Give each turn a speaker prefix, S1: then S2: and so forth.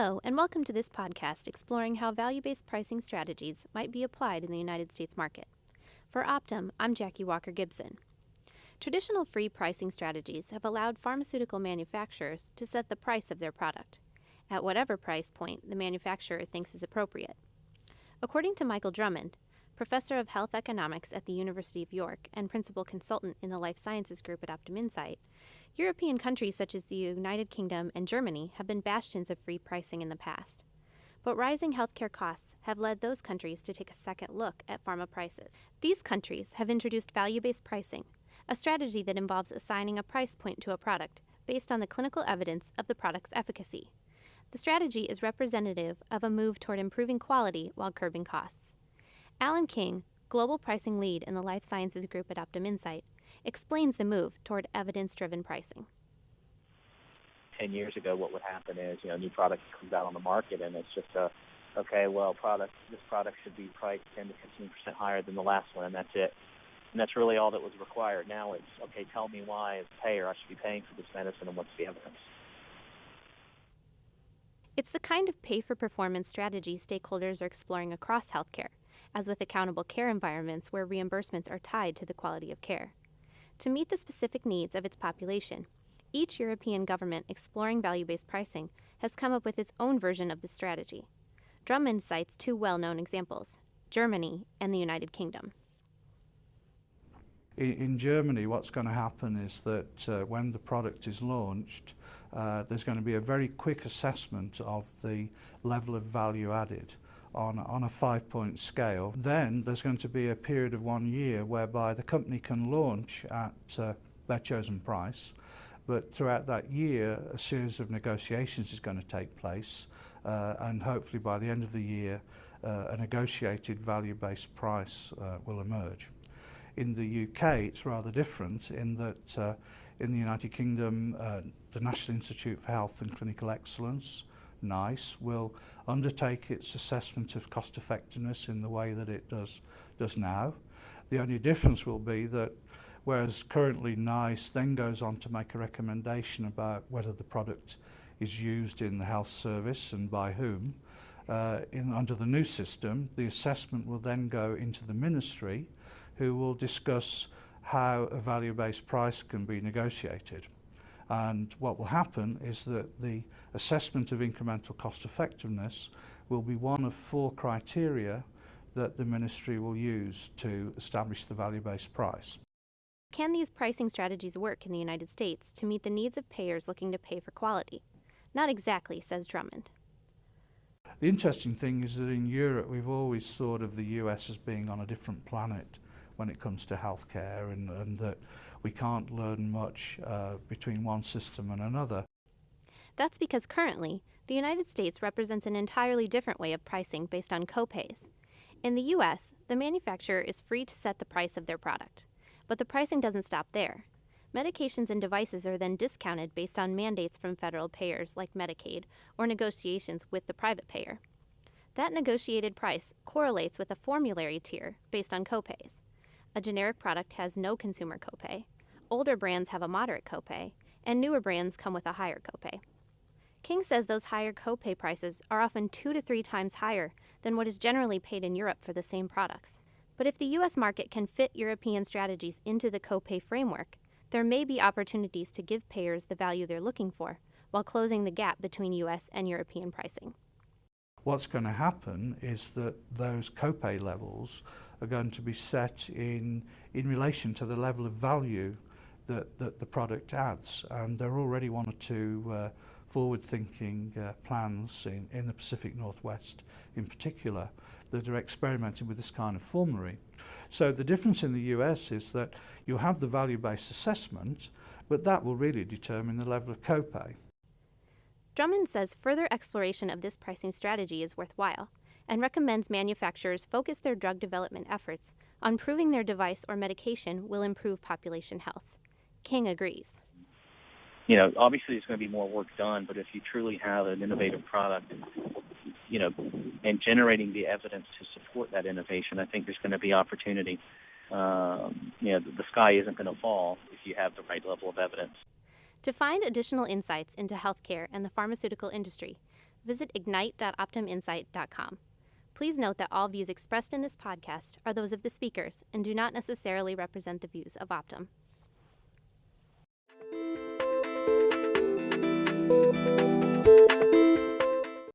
S1: Hello, and welcome to this podcast exploring how value-based pricing strategies might be applied in the United States market. For Optum, I'm Jackie Walker Gibson. Traditional free pricing strategies have allowed pharmaceutical manufacturers to set the price of their product, at whatever price point the manufacturer thinks is appropriate. According to Michael Drummond, professor of health economics at the University of York and principal consultant in the life sciences group at Optum Insight, European countries such as the United Kingdom and Germany have been bastions of free pricing in the past. But rising healthcare costs have led those countries to take a second look at pharma prices. These countries have introduced value-based pricing, a strategy that involves assigning a price point to a product based on the clinical evidence of the product's efficacy. The strategy is representative of a move toward improving quality while curbing costs. Alan King, global pricing lead in the life sciences group at Optum Insight, explains the move toward evidence-driven pricing.
S2: 10 years ago, what would happen is, a new product comes out on the market, and it's just this product should be priced 10 to 15% higher than the last one, and that's it. And that's really all that was required. Now it's, okay, tell me why, as a payer, I should be paying for this medicine, and what's the evidence?
S1: It's the kind of pay-for-performance strategy stakeholders are exploring across healthcare, as with accountable care environments where reimbursements are tied to the quality of care. To meet the specific needs of its population, each European government exploring value-based pricing has come up with its own version of the strategy. Drummond cites two well-known examples, Germany and the United Kingdom.
S3: In Germany, what's going to happen is that when the product is launched, there's going to be a very quick assessment of the level of value added on a 5-point scale. Then there's going to be a period of 1 year whereby the company can launch at their chosen price, but throughout that year a series of negotiations is going to take place, and hopefully by the end of the year a negotiated value-based price will emerge. In the UK it's rather different in that in the United Kingdom the National Institute for Health and Clinical Excellence, NICE, will undertake its assessment of cost effectiveness in the way that it does now. The only difference will be that whereas currently NICE then goes on to make a recommendation about whether the product is used in the health service and by whom, under the new system the assessment will then go into the ministry, who will discuss how a value-based price can be negotiated. And what will happen is that the assessment of incremental cost effectiveness will be one of 4 criteria that the ministry will use to establish the value-based price.
S1: Can these pricing strategies work in the United States to meet the needs of payers looking to pay for quality? Not exactly, says Drummond.
S3: The interesting thing is that in Europe we've always thought of the US as being on a different planet when it comes to healthcare, and that we can't learn much between one system and another.
S1: That's because currently, the United States represents an entirely different way of pricing based on copays. In the US, the manufacturer is free to set the price of their product. But the pricing doesn't stop there. Medications and devices are then discounted based on mandates from federal payers like Medicaid or negotiations with the private payer. That negotiated price correlates with a formulary tier based on copays. A generic product has no consumer copay, older brands have a moderate copay, and newer brands come with a higher copay. King says those higher copay prices are often 2 to 3 times higher than what is generally paid in Europe for the same products. But if the U.S. market can fit European strategies into the copay framework, there may be opportunities to give payers the value they're looking for, while closing the gap between U.S. and European pricing.
S3: What's going to happen is that those copay levels are going to be set in relation to the level of value that the product adds. And there are already 1 or 2 forward-thinking plans in the Pacific Northwest in particular that are experimenting with this kind of formulary. So the difference in the US is that you have the value-based assessment, but that will really determine the level of copay.
S1: Drummond says further exploration of this pricing strategy is worthwhile and recommends manufacturers focus their drug development efforts on proving their device or medication will improve population health. King agrees.
S2: Obviously there's going to be more work done, but if you truly have an innovative product, and generating the evidence to support that innovation, I think there's going to be opportunity. The sky isn't going to fall if you have the right level of evidence.
S1: To find additional insights into healthcare and the pharmaceutical industry, visit ignite.optuminsight.com. Please note that all views expressed in this podcast are those of the speakers and do not necessarily represent the views of Optum.